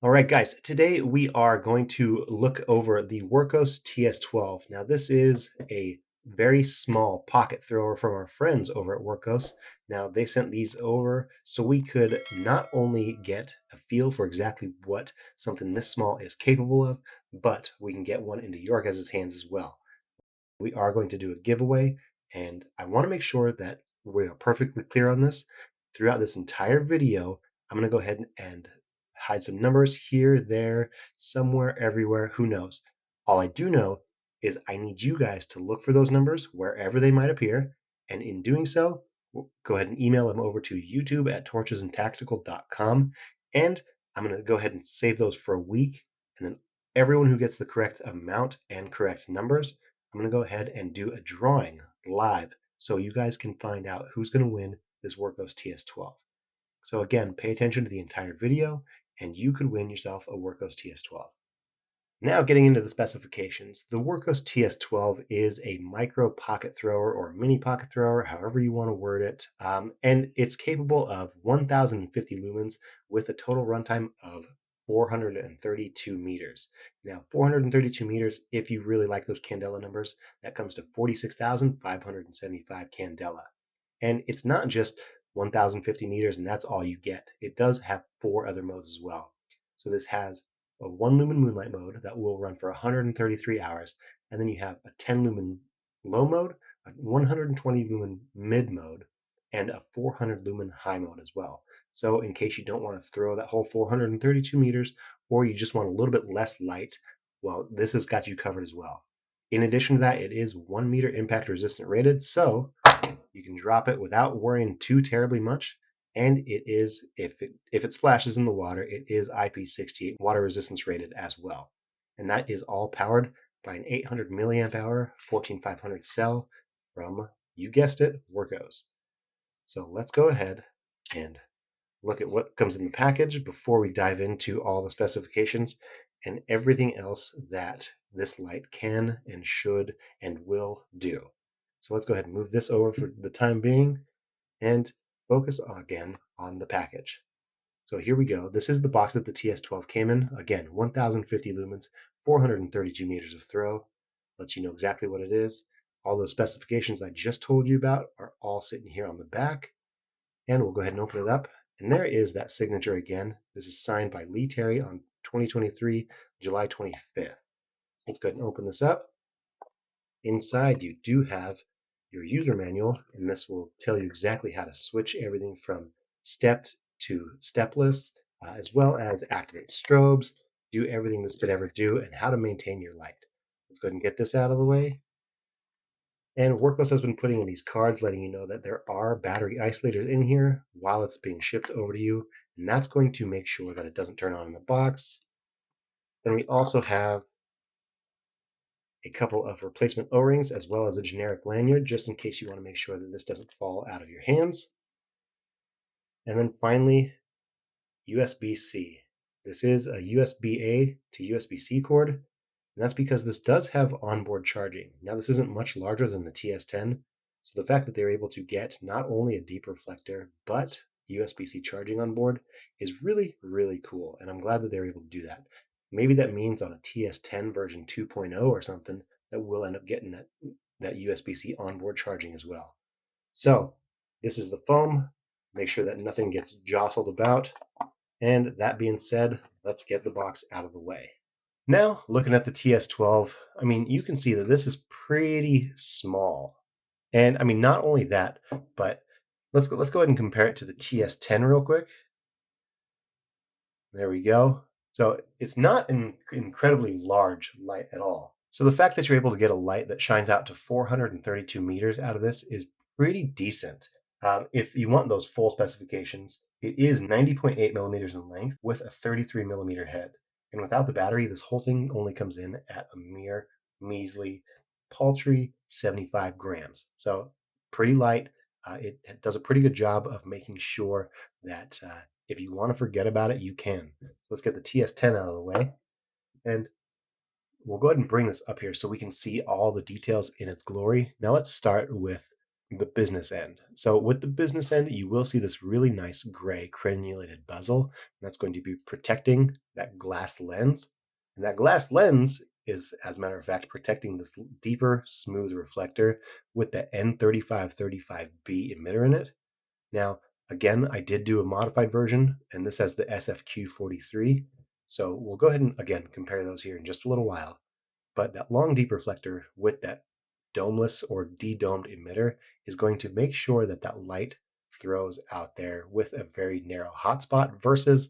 All right, guys, today we are going to look over the Wurkkos TS12. Now, this is a very small pocket thrower from our friends over at Wurkkos. Now, they sent these over so we could not only get a feel for exactly what something this small is capable of, but we can get one into your guys' hands as well. We are going to do a giveaway, and I want to make sure that we are perfectly clear on this. Throughout this entire video, I'm going to go ahead and hide some numbers here, there, somewhere, everywhere, who knows. All I do know is I need you guys to look for those numbers wherever they might appear, and in doing so, go ahead and email them over to youtube@torchesandtactical.com, and I'm going to go ahead and save those for a week, and then everyone who gets the correct amount and correct numbers, I'm going to go ahead and do a drawing live so you guys can find out who's going to win this Wurkkos TS12. So again, pay attention to the entire video and you could win yourself a Wurkkos TS12. Now getting into the specifications, the Wurkkos TS12 is a micro pocket thrower or mini pocket thrower, however you want to word it, and it's capable of 1050 lumens with a total runtime of 432 meters. Now, 432 meters, if you really like those candela numbers, that comes to 46,575 candela. And it's not just 1050 meters and that's all you get. It does have four other modes as well. So this has a 1 lumen moonlight mode that will run for 133 hours, and then you have a 10 lumen low mode, a 120 lumen mid mode, and a 400 lumen high mode as well. So in case you don't want to throw that whole 432 meters, or you just want a little bit less light, well, this has got you covered as well. In addition to that, it is 1 meter impact resistant rated, so you can drop it without worrying too terribly much. And it is, if it splashes in the water, it is IP68 water resistance rated as well. And that is all powered by an 800 milliamp hour 14500 cell from, you guessed it, Wurkkos. So let's go ahead and look at what comes in the package before we dive into all the specifications and everything else that this light can and should and will do. So let's go ahead and move this over for the time being and focus again on the package. So here we go. This is the box that the TS12 came in. Again, 1050 lumens, 432 meters of throw. Lets you know exactly what it is. All those specifications I just told you about are all sitting here on the back. And we'll go ahead and open it up. And there is that signature again. This is signed by Lee Terry on 2023, July 25th. Let's go ahead and open this up. Inside, you do have your user manual, and this will tell you exactly how to switch everything from stepped to stepless, as well as activate strobes, do everything this could ever do, and how to maintain your light. Let's go ahead and get this out of the way. And Wurkkos has been putting in these cards letting you know that there are battery isolators in here while it's being shipped over to you, and that's going to make sure that it doesn't turn on in the box. Then we also have a couple of replacement O-rings as well as a generic lanyard just in case you want to make sure that this doesn't fall out of your hands. And then finally, USB-C. This is a USB-A to USB-C cord, and that's because this does have onboard charging. Now this isn't much larger than the TS10, so the fact that they're able to get not only a deep reflector, but USB-C charging on board is really, really cool, and I'm glad that they're able to do that. Maybe that means on a TS10 version 2.0 or something that we'll end up getting that USB-C onboard charging as well. So this is the foam. Make sure that nothing gets jostled about. And that being said, let's get the box out of the way. Now, looking at the TS12, I mean, you can see that this is pretty small. And I mean, not only that, but let's go ahead and compare it to the TS10 real quick. There we go. So it's not an incredibly large light at all. So the fact that you're able to get a light that shines out to 432 meters out of this is pretty decent. If you want those full specifications, it is 90.8 millimeters in length with a 33 millimeter head. And without the battery, this whole thing only comes in at a mere measly, paltry 75 grams. So pretty light. It does a pretty good job of making sure that if you want to forget about it, you can. So let's get the TS10 out of the way. And we'll go ahead and bring this up here so we can see all the details in its glory. Now let's start with the business end. So with the business end, you will see this really nice gray crenulated bezel, and that's going to be protecting that glass lens. And that glass lens is, as a matter of fact, protecting this deeper, smooth reflector with the N3535B emitter in it. Now, again, I did do a modified version, and this has the SFQ43. So we'll go ahead and, again, compare those here in just a little while. But that long deep reflector with that domeless or de-domed emitter is going to make sure that that light throws out there with a very narrow hotspot versus,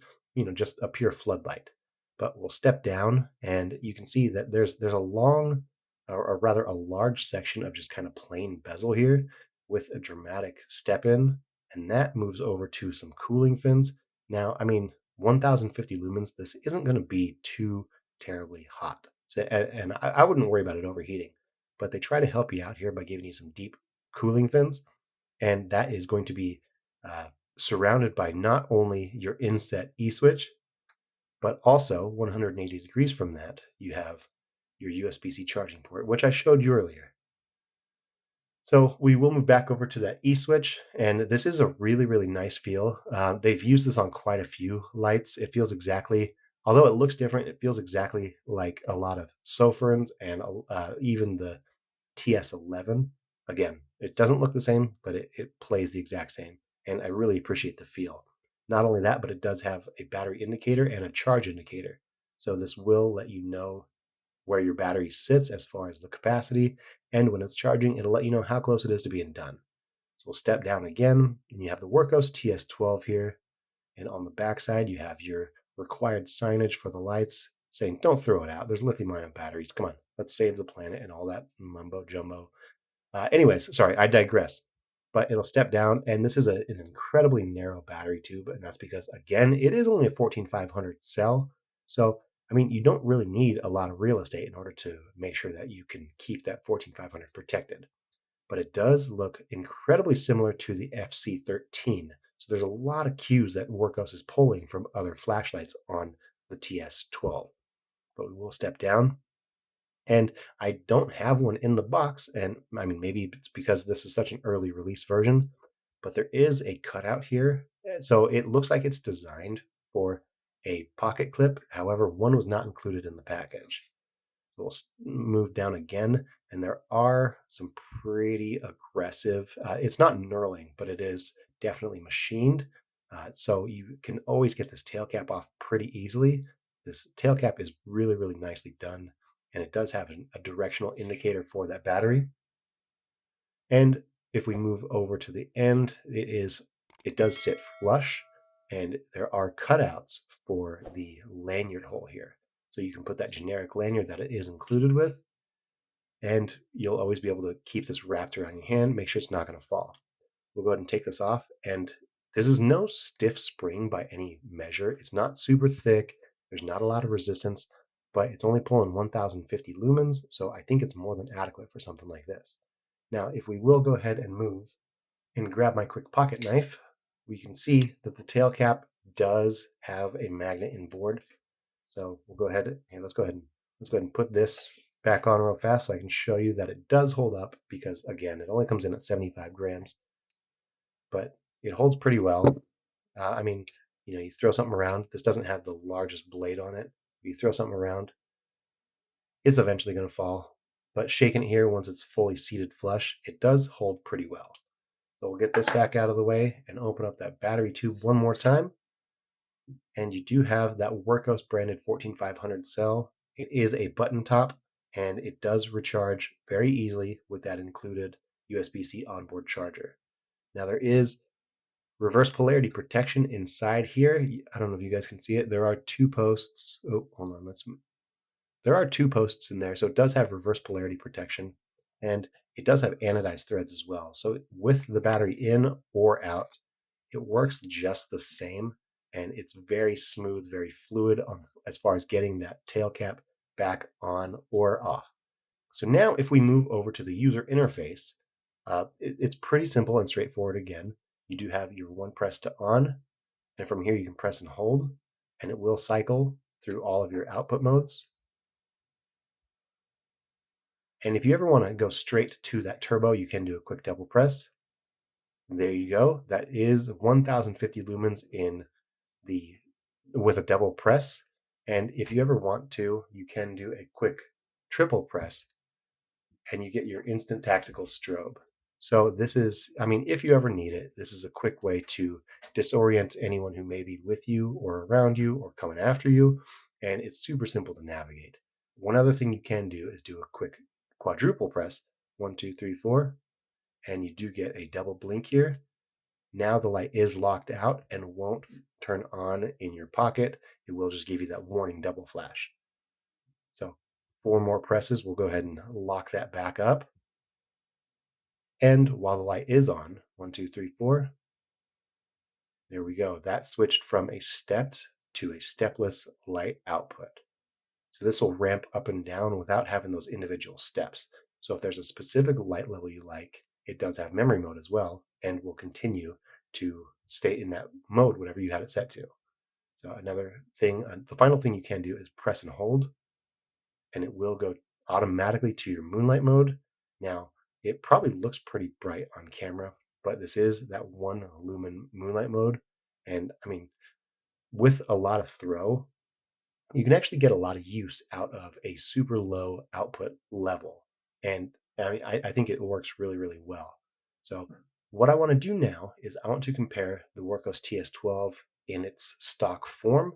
just a pure floodlight. But we'll step down and you can see that there's a long, or rather a large section of just kind of plain bezel here with a dramatic step in, and that moves over to some cooling fins. Now, I mean, 1050 lumens, this isn't going to be too terribly hot. So, and I wouldn't worry about it overheating, but they try to help you out here by giving you some deep cooling fins, and that is going to be uh, surrounded by not only your inset E switch, but also 180 degrees from that, you have your USB-C charging port, which I showed you earlier. So we will move back over to that E switch, and this is a really, really nice feel. They've used this on quite a few lights. It feels exactly, although it looks different, it feels exactly like a lot of Sofrans and even the TS11. Again, it doesn't look the same, but it plays the exact same, and I really appreciate the feel. Not only that, but it does have a battery indicator and a charge indicator. So this will let you know where your battery sits as far as the capacity, and when it's charging, it'll let you know how close it is to being done. So we'll step down again, and you have the Wurkkos TS12 here, and on the back side, you have your required signage for the lights saying, don't throw it out. There's lithium ion batteries. Come on, let's save the planet and all that mumbo jumbo. Anyways, sorry, I digress. But it'll step down, and this is an incredibly narrow battery tube, and that's because, again, it is only a 14500 cell. So, I mean, you don't really need a lot of real estate in order to make sure that you can keep that 14500 protected. But it does look incredibly similar to the FC13. So there's a lot of cues that Wurkkos is pulling from other flashlights on the TS12. But we will step down, and I don't have one in the box, and I mean, maybe it's because this is such an early release version, but there is a cutout here. So it looks like it's designed for a pocket clip. However, one was not included in the package. So we'll move down again, and there are some pretty aggressive, it's not knurling, but it is definitely machined. So you can always get this tail cap off pretty easily. This tail cap is really, really nicely done, and it does have a directional indicator for that battery. And if we move over to the end, it does sit flush, and there are cutouts for the lanyard hole here. So you can put that generic lanyard that it is included with, and you'll always be able to keep this wrapped around your hand, make sure it's not going to fall. We'll go ahead and take this off, and this is no stiff spring by any measure. It's not super thick, there's not a lot of resistance, but it's only pulling 1050 lumens, so I think it's more than adequate for something like this. Now, if we will go ahead and move and grab my quick pocket knife, we can see that the tail cap does have a magnet inboard. So we'll go ahead and let's go ahead and put this back on real fast so I can show you that it does hold up, because again, it only comes in at 75 grams, but it holds pretty well. I mean, you throw something around. This doesn't have the largest blade on it. You throw something around, it's eventually going to fall. But shaking it here once it's fully seated flush, it does hold pretty well. So we'll get this back out of the way and open up that battery tube one more time. And you do have that Wurkkos branded 14500 cell. It is a button top, and it does recharge very easily with that included USB-C onboard charger. Now there is reverse polarity protection inside here. I don't know if you guys can see it. There are two posts. Oh, hold on. There are two posts in there, so it does have reverse polarity protection, and it does have anodized threads as well. So with the battery in or out, it works just the same, and it's very smooth, very fluid as far as getting that tail cap back on or off. So now if we move over to the user interface, it's pretty simple and straightforward again. You do have your one press to on, and from here you can press and hold, and it will cycle through all of your output modes. And if you ever want to go straight to that turbo, you can do a quick double press, There you go. That is 1050 lumens in the with a double press. And if you ever want to, you can do a quick triple press and you get your instant tactical strobe. So this is, I mean, if you ever need it, this is a quick way to disorient anyone who may be with you or around you or coming after you. And it's super simple to navigate. One other thing you can do is do a quick quadruple press. 1, 2, 3, 4. And you do get a double blink here. Now the light is locked out and won't turn on in your pocket. It will just give you that warning double flash. So 4 more presses, we'll go ahead and lock that back up. And while the light is on, 1, 2, 3, 4, there we go. That switched from a stepped to a stepless light output. So this will ramp up and down without having those individual steps. So if there's a specific light level you like, it does have memory mode as well and will continue to stay in that mode, whatever you had it set to. So another thing, the final thing you can do is press and hold, and it will go automatically to your moonlight mode. Now, it probably looks pretty bright on camera, but this is that 1 lumen moonlight mode. And I mean, with a lot of throw, you can actually get a lot of use out of a super low output level. And I think it works really, really well. So what I want to do now is I want to compare the Wurkkos TS12 in its stock form.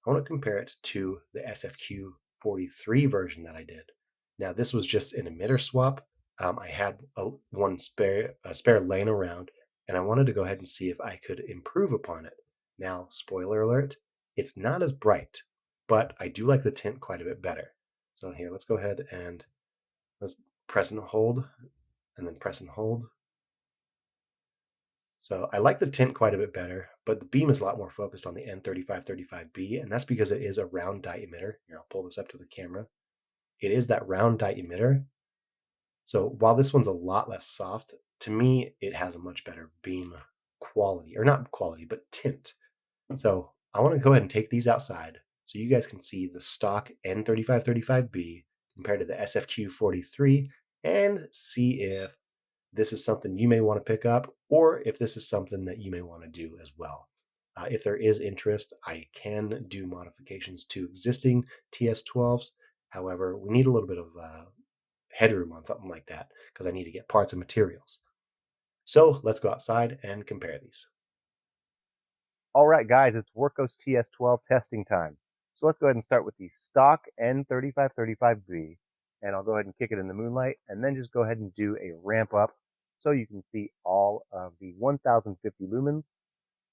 I want to compare it to the SFQ43 version that I did. Now this was just an emitter swap. I had a spare lane around, and I wanted to go ahead and see if I could improve upon it. Now, spoiler alert, it's not as bright, but I do like the tint quite a bit better. So here, let's go ahead and let's press and hold, and then press and hold. So I like the tint quite a bit better, but the beam is a lot more focused on the N3535B, and that's because it is a round die emitter. Here, I'll pull this up to the camera. It is that round die emitter. So while this one's a lot less soft, to me, it has a much better beam quality, or not quality, but tint. So I want to go ahead and take these outside so you guys can see the stock N3535B compared to the SFQ43 and see if this is something you may want to pick up, or if this is something that you may want to do as well. If there is interest, I can do modifications to existing TS12s. However, we need a little bit of headroom on something like that because I need to get parts and materials. So let's go outside and compare these. All right, guys, it's Wurkkos TS12 testing time. So let's go ahead and start with the stock N3535B, and I'll go ahead and kick it in the moonlight, and then just go ahead and do a ramp up so you can see all of the 1050 lumens.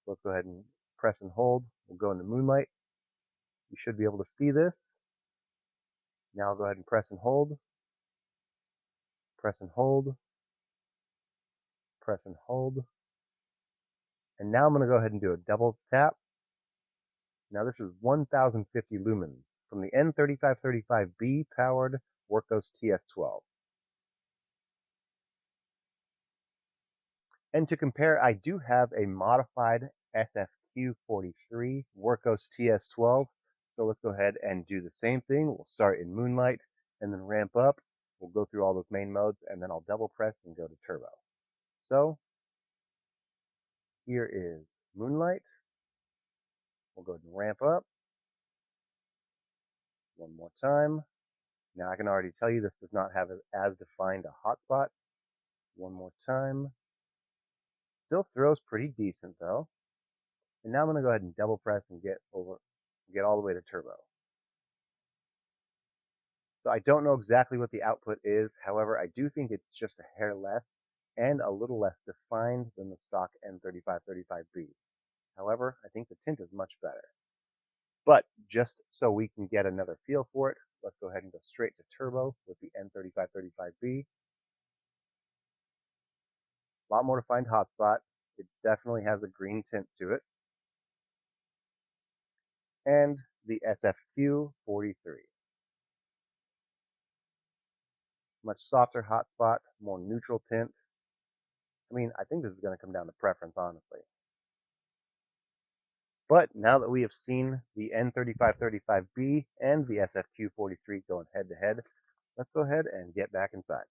So let's go ahead and press and hold. We'll go in the moonlight. You should be able to see this. Now I'll go ahead and press and hold, press and hold, press and hold. And now I'm going to go ahead and do a double tap. Now this is 1050 lumens from the N3535B powered Wurkkos TS12. And to compare, I do have a modified SFQ43 Wurkkos TS12. So let's go ahead and do the same thing. We'll start in moonlight and then ramp up. We'll go through all those main modes and then I'll double press and go to turbo. So here is moonlight. We'll go ahead and ramp up. One more time. Now I can already tell you this does not have as defined a hotspot. One more time. Still throws pretty decent though. And now I'm going to go ahead and double press and get all the way to turbo. So I don't know exactly what the output is. However, I do think it's just a hair less and a little less defined than the stock N3535B. However, I think the tint is much better. But just so we can get another feel for it, let's go ahead and go straight to turbo with the N3535B. A lot more defined hotspot. It definitely has a green tint to it. And the SFQ43. Much softer hotspot, more neutral tint. I mean, I think this is going to come down to preference, honestly. But now that we have seen the N3535B and the SFQ43 going head to head, let's go ahead and get back inside.